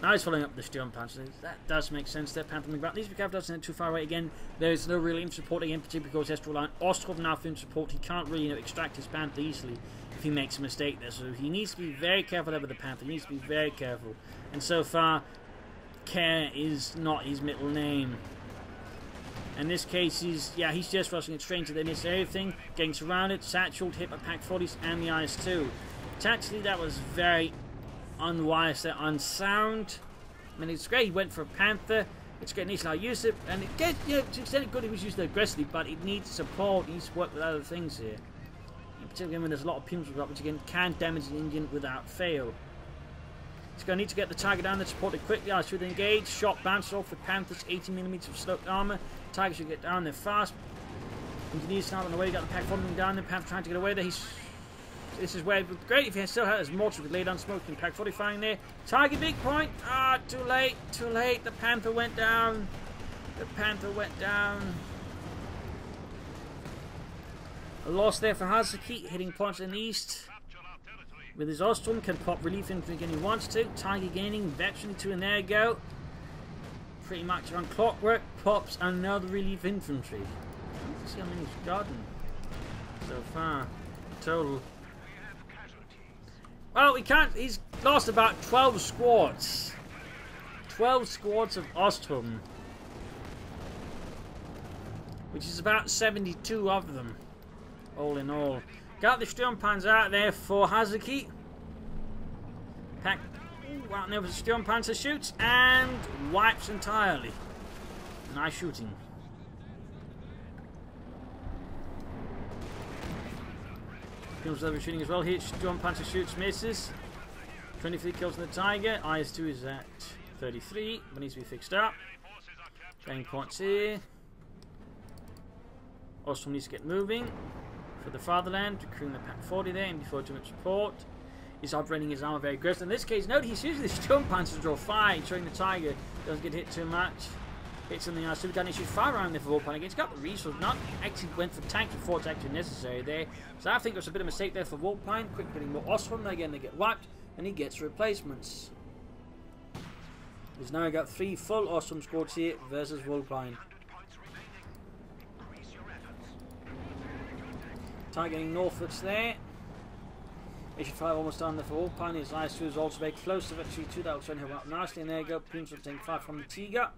Now he's following up the Sturm Panzer. That does make sense there. Panther moving back. Needs to be careful, doesn't too far away again. There's no real infantry support again, particularly because he has to rely on Ostrov now for infantry support. He can't really, you know, extract his Panther easily if he makes a mistake there. So he needs to be very careful there with the Panther. He needs to be very careful. And so far, care is not his middle name. In this case, he's just rushing it straight into the miss everything, getting surrounded, satcheled, hit by Pack 40s and the IS-2. Tactically, that was very unwise, unsound. I mean, it's great he went for a Panther. It's great Nisla used it, and it gets, you know, to extent good he was using it aggressively, but it needs support. It needs to work with other things here. In particular, when there's a lot of pins which again can damage the engine without fail. He's going to need to get the Tiger down there, supported quickly. I should engage. Shot bounced off with Panther's 80mm of sloped armor. Tiger should get down there fast. Engineers snap on the way. You got the Pack following down there. Panther trying to get away there. This is where it would be great if he still had his mortar could lay down smoking. Pack 40 firing there. Tiger big point. Ah, too late. Too late. The Panther went down. The Panther went down. A loss there for Hazuki. Hitting points in the east. With his Ostrom, can pop relief infantry again he wants to. Tiger gaining veteran 2, and there you go. Pretty much on clockwork. Pops another relief infantry. Let's see how many he's gotten so far. Total. Well, we can't. He's lost about 12 squads. 12 squads of Ostrom. Which is about 72 of them. All in all. Got the Sturmpanzer out there for Hazuki. Pack out there with the Sturmpanzer, shoots and wipes entirely. Nice shooting. Kills level shooting as well here. Sturmpanzer shoots, misses. 23 kills on the Tiger. IS-2 is at 33, but needs to be fixed up. Gain points here. Ostrom needs to get moving. For the fatherland, recruiting the Pack 40 there, and before too much support. He's upgrading his armor very aggressive. In this case, note he's using the Sturmpanzer to draw fire, showing the Tiger doesn't get hit too much. Hits on the IS-2. We've got an issue fire around there for Vulpine again. He's got the resource, not actually went for tanks before it's actually necessary there. So I think there's a bit of a mistake there for Vulpine. Quick putting more Ostrom there again, they get wiped, and he gets replacements. He's now got 3 full Ostrom squads here versus Vulpine. Tiger getting northwards there. Issue 5 almost done there for Vulpine. His IS-2 is also very close to Victory 2. That will turn him up nicely. And there you go. Prince will take 5 from the Tiger.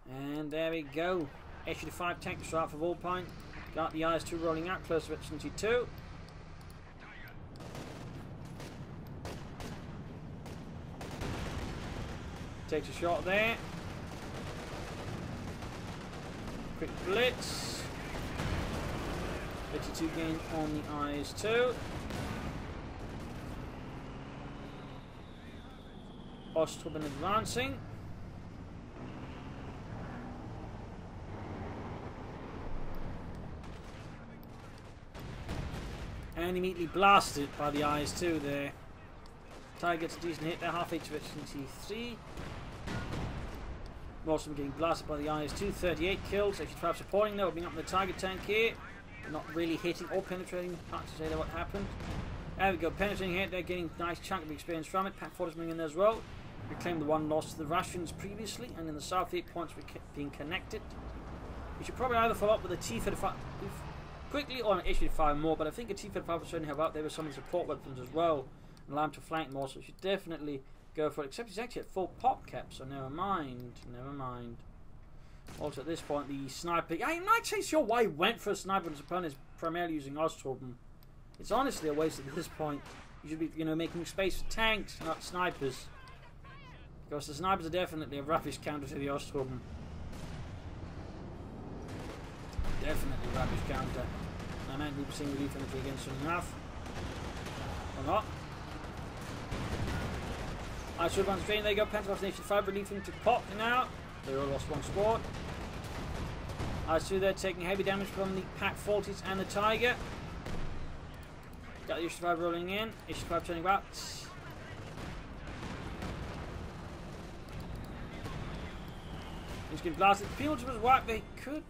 And there we go. Issue 5 tank start for Vulpine. Got the IS-2 rolling out close to Victory 2. Takes a shot there. Quick blitz. 52 gain on the IS-2. Ostruben advancing. And immediately blasted by the IS-2 there. Tiger gets a decent hit there, half HP efficiency 3. Ostruben getting blasted by the IS-2, 38 kills. Actually 5 supporting though, being up in the target tank here. Not really hitting or penetrating, hard to say there what happened. There we go, penetrating hit, they're getting a nice chunk of experience from it. Pack 40 is moving in there as well. Reclaimed the one loss to the Russians previously, and in the south 8 points being connected. We should probably either follow up with a T-35 quickly or an H-35 more, but I think a T-35 will certainly help out there with some of the support weapons as well, and allow him to flank more, so we should definitely go for it, except he's actually at full pop cap, so never mind, never mind. Also at this point, the sniper, I'm not actually sure why he went for a sniper when his opponent is primarily using Ostruben. It's honestly a waste at this point. You should be, you know, making space for tanks, not snipers. Because the snipers are definitely a rubbish counter to the Ostruben. Definitely a rubbish counter. I might be seeing relief infantry against soon enough. Or not. I should run straight. There you go. Pentagon Nation 5 relief infantry pop now. They all lost one squad. I see they're taking heavy damage from the Pack 40s and the Tiger. Got the H-5 rolling in. H-5 turning back. He's getting blasted. People was whacked. They could.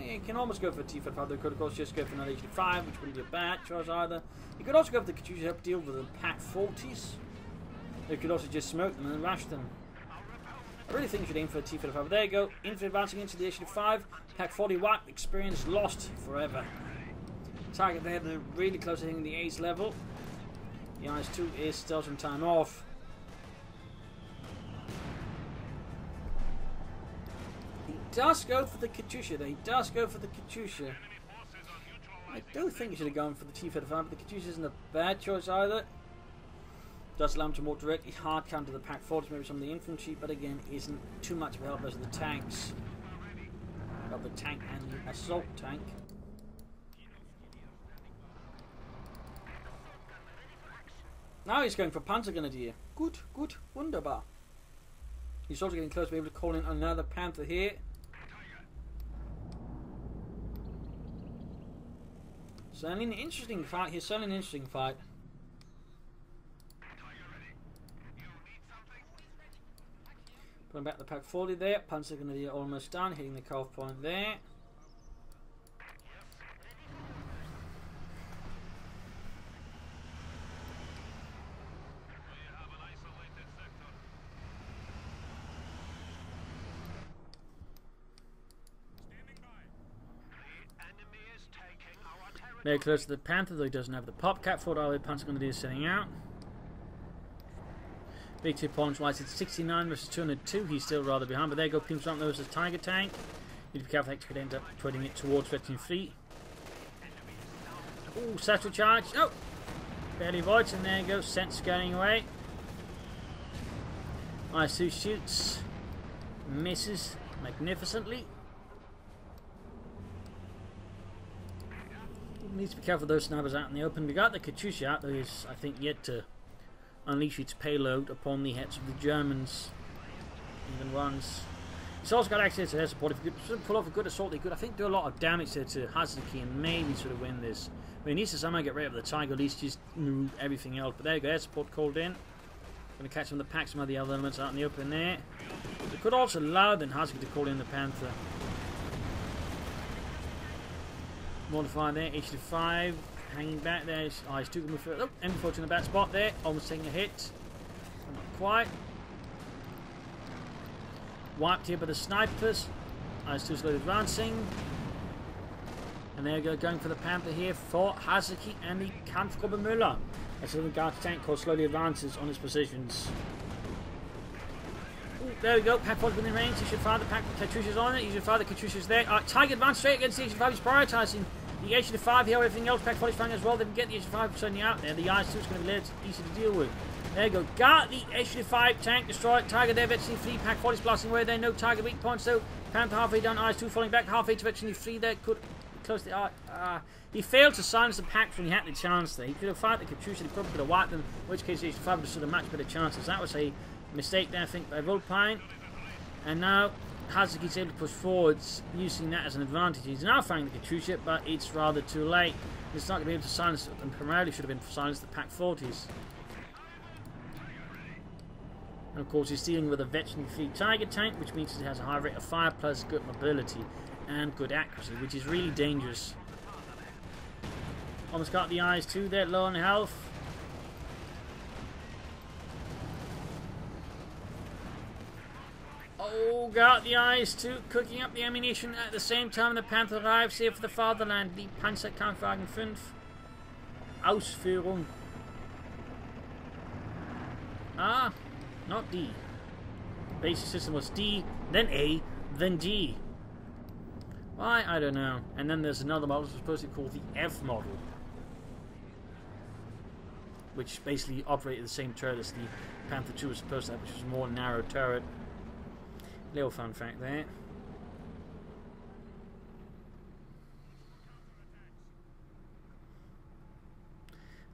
You can almost go for a T-55. They could, of course, just go for another H-5, which wouldn't be a bad choice either. You could also go for the Katyusha to help deal with the Pack 40s. They could also just smoke them and rush them. I really think you should aim for a T-55. But there you go. Infantry advancing into the H-5. Pack 40 whack. Experience lost forever. Target there, they're really close to hitting the ace level. The IS-2 is still some time off. He does go for the Katyusha though. He does go for the Katyusha. I do think he should have gone for the T-55, but the Katyusha isn't a bad choice either. Does allow him to more directly hard counter the Pack 40s, maybe some of the infantry, but again isn't too much of a help as the tanks. Got the tank and the assault tank. Now he's going for Panzergrenadier. Good, good, wunderbar. He's also getting close to be able to call in another Panther here. Certainly an interesting fight here, certainly an interesting fight. Putting back the Pack 40 there. Panzergrenadier almost done, hitting the cutoff point there. Very close to the Panther, though he doesn't have the pop cap for it either. Panzergrenadier is setting out. Big 2 points wise, it's 69 versus 202. He's still rather behind, but there you go. Pimps on those as Tiger tank. Need to be careful, could end up putting it towards 15 feet. Oh, satchel charge. Oh, barely avoids, and there you go. Sense going away. IS-2 shoots, misses magnificently. Needs to be careful with those snipers out in the open. We got the Katyusha out, though is, I think, yet to unleash its payload upon the heads of the Germans. Even once. It's also got access to air support. If you could pull off a good assault, they could, I think, do a lot of damage there to Hazuki and maybe sort of win this. But he needs to somehow get rid of the Tiger, at least just move everything else. But there you go, air support called in. Going to catch some of the packs, some of the other elements out in the open there. They could also allow then Hazuki to call in the Panther. Modify there, H-5 hanging back there. IS-2 can move further. Oh, M4 in the bad spot there, almost taking a hit. Not quite. Wiped here by the snipers. IS-2 slowly advancing. And there you go, going for the Panther here for Hazuki and the Kampfgruppe Müller. As the guard tank corps slowly advances on its positions. Ooh, there we go, Pack 40 within range. He should fire the Pack Katyusha's on it. He should fire the Katyusha's there. Tiger advance straight against the H-5. He's prioritising the H-5 here. Everything else, Pack 40 is finding as well. They can get the H-5 suddenly out there. The IS-2 is going to be easy to deal with. There you go. Got the HD5 tank destroyed. Tiger there, Veteran 3 pack 40s blasting away there. No target weak points though. Panther halfway down, Eyes 2 falling back. Halfway to Veteran 3 there. Could close the eye. He failed to silence the packs when he had the chance there. He could have fired the Katyusha. He probably could have wiped them. In which case, HD5 would have stood a much better chances. That was a mistake there, I think, by Vulpine. And now Hazuki's able to push forwards using that as an advantage. He's now firing the Katyusha, but it's rather too late. It's not going to be able to silence it, and primarily should have been silenced the pack 40s. And of course he's dealing with a Veteran 3 Tiger tank, which means it has a high rate of fire plus good mobility and good accuracy, which is really dangerous. Almost got the Eyes 2 there, low on health. Oh, got the Eyes 2, cooking up the ammunition at the same time the Panther arrives here for the Fatherland. Die Panzerkampfwagen 5. Ausführung. Ah. Not D. Basic system was D, then A, then G. Why? I don't know. And then there's another model supposed to be called the F model, which basically operated the same turret as the Panther 2 was supposed to have, which was a more narrow turret. Little fun fact there.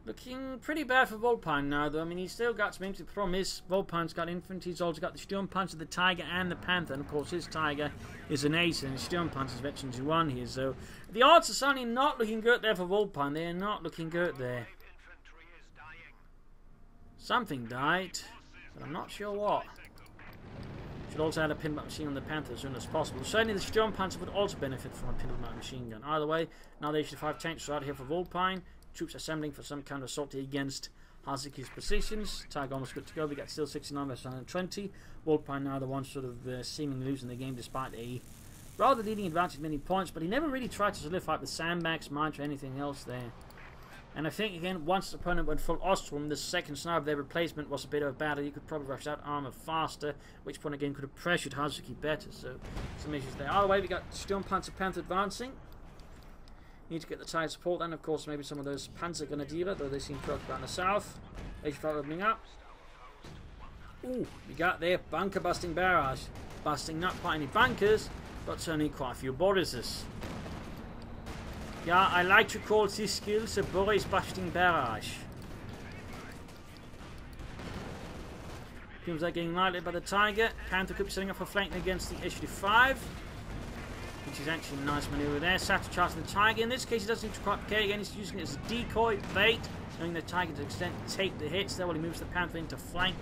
Looking pretty bad for Vulpine now, though. I mean, he's still got some infantry. The problem is, Vulpine's got infantry. He's also got the Sturmpanzer, the Tiger, and the Panther. And of course, his Tiger is an ace, and his Sturmpanzer's Veteran 1 here. So, the odds are certainly not looking good there for Vulpine. They are not looking good there. Something died, but I'm not sure what. Should also add a pinback machine on the Panther as soon as possible. Certainly, the Sturmpanzer would also benefit from a pinback machine gun. Either way, now the HD5 tanks are out here for Vulpine. Troops assembling for some kind of assault against Hazuki's positions. Tiger almost good to go. We got still 69 versus 120. Vulpine now the one sort of seemingly losing the game despite a rather leading advantage many points, but he never really tried to solidify the sandbags, mines, or anything else there. And I think again, once the opponent went full Ostrom, the second sniper of their replacement was a bit of a battle. You could probably rush that armor faster, which point again could have pressured Hazuki better. So some issues there. Either way, we got Sturmpanzer Panther advancing. Need to get the Tiger support, and of course maybe some of those Panzer Grenadier, though they seem preoccupied in the south. H5 opening up. Ooh, we got there bunker busting barrage. Busting not quite any bunkers, but certainly quite a few borders. Yeah, I like to call this skill the Boris busting barrage. Seems like getting lighted by the Tiger. Panther could be setting up for flanking against the HD5. Which is actually a nice maneuver there. Sato charging the Tiger. In this case, he doesn't seem to quite care. Again, he's using it as a decoy bait, knowing the Tiger to extent take the hits there while he moves the Panther in to flank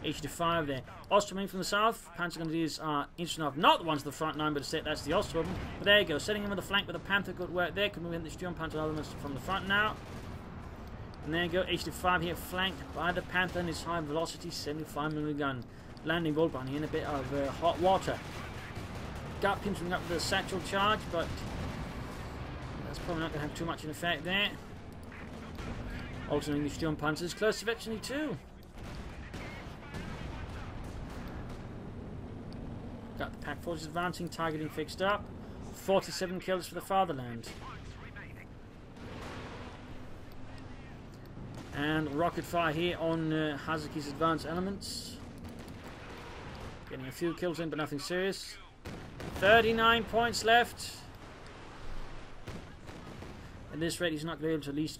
the HD5 there. Ostrom from the south. Panther Grenadiers are interesting enough. Not the ones at the front line, but instead that's the Ostrom. But there you go. Setting him with the flank with the Panther. Good work there. Can move in the Sturmpanzer elements from the front now. And there you go. HD5 here flanked by the Panther and his high velocity 75mm gun. Landing Vulpine in a bit of hot water. Got pinching up with a satchel charge, but that's probably not going to have too much an effect there. Alternating the Sturmpanzers close to Veteran 2. Got the pack forces advancing, targeting fixed up. 47 kills for the Fatherland. And rocket fire here on Hazuki's advanced elements. Getting a few kills in, but nothing serious. 39 points left. At this rate, he's not going to be able to at least,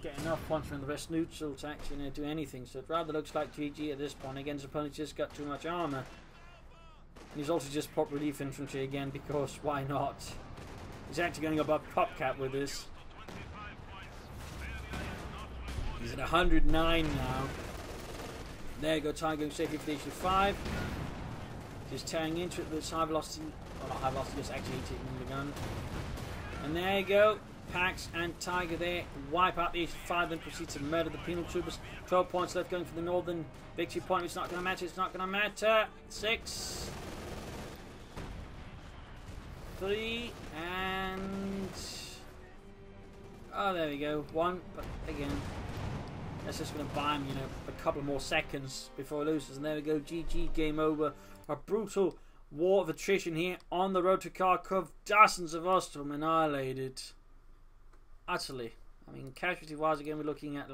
get enough points from the rest neutral to actually do anything. So it rather looks like GG at this point. Again, his opponent's just got too much armor. And he's also just popped relief infantry again because why not? He's actually going above PopCap with this. He's at 109 now. There you go, Tiger going safely for the HD5. Just tearing into it with its high velocity, well not high velocity, just actually hitting the gun. And there you go, Pax and Tiger there, wipe out the HD5 and proceed to murder the penal troopers. 12 points left going for the northern victory point. It's not going to matter, it's not going to matter. 6, 3, and... oh, there we go, 1, but again, that's just going to buy him, a couple more seconds before he loses. And there we go, GG, game over. A brutal war of attrition here on the road to Kharkov. Dozens of Ostrom annihilated. Utterly. I mean, casualty-wise, again, we're looking at,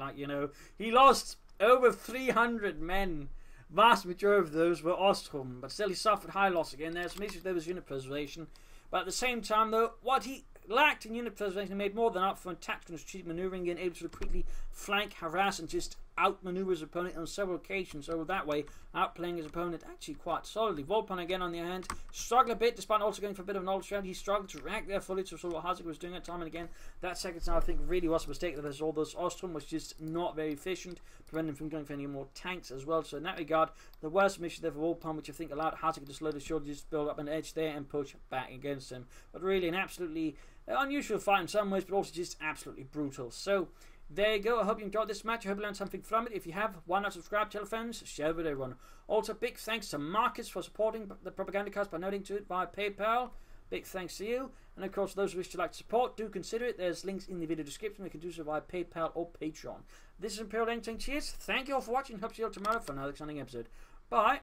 he lost over 300 men. Vast majority of those were Ostrom, but still he suffered high loss again. There's some issues there with unit preservation. But at the same time, though, what he lacked in unit preservation, he made more than up for in tactical and strategic maneuvering and able to quickly flank, harass, and just outmaneuver his opponent on several occasions. So that way, outplaying his opponent actually quite solidly. Vulpine again, on the other hand, struggled a bit, despite also going for a bit of an old strategy. He struggled to react there fully to sort of what Hazuki was doing at time and again. That second time, I think, really was a mistake. That there's all those Ostrom was just not very efficient, preventing him from going for any more tanks as well. So in that regard, the worst mission there for Vulpine, which I think allowed Hazuki to slowly just build up an edge there and push back against him. But really, an absolutely unusual fight in some ways, but also just absolutely brutal. So there you go. I hope you enjoyed this match. I hope you learned something from it. If you have, why not subscribe, tell friends, share it with everyone. Also, big thanks to Marcus for supporting the Propagandacast by donating to it via PayPal. Big thanks to you. And of course, those who wish to like to support, do consider it. There's links in the video description. You can do so via PayPal or Patreon. This is Imperial Saying cheers. Thank you all for watching. Hope to see you all tomorrow for another exciting episode. Bye.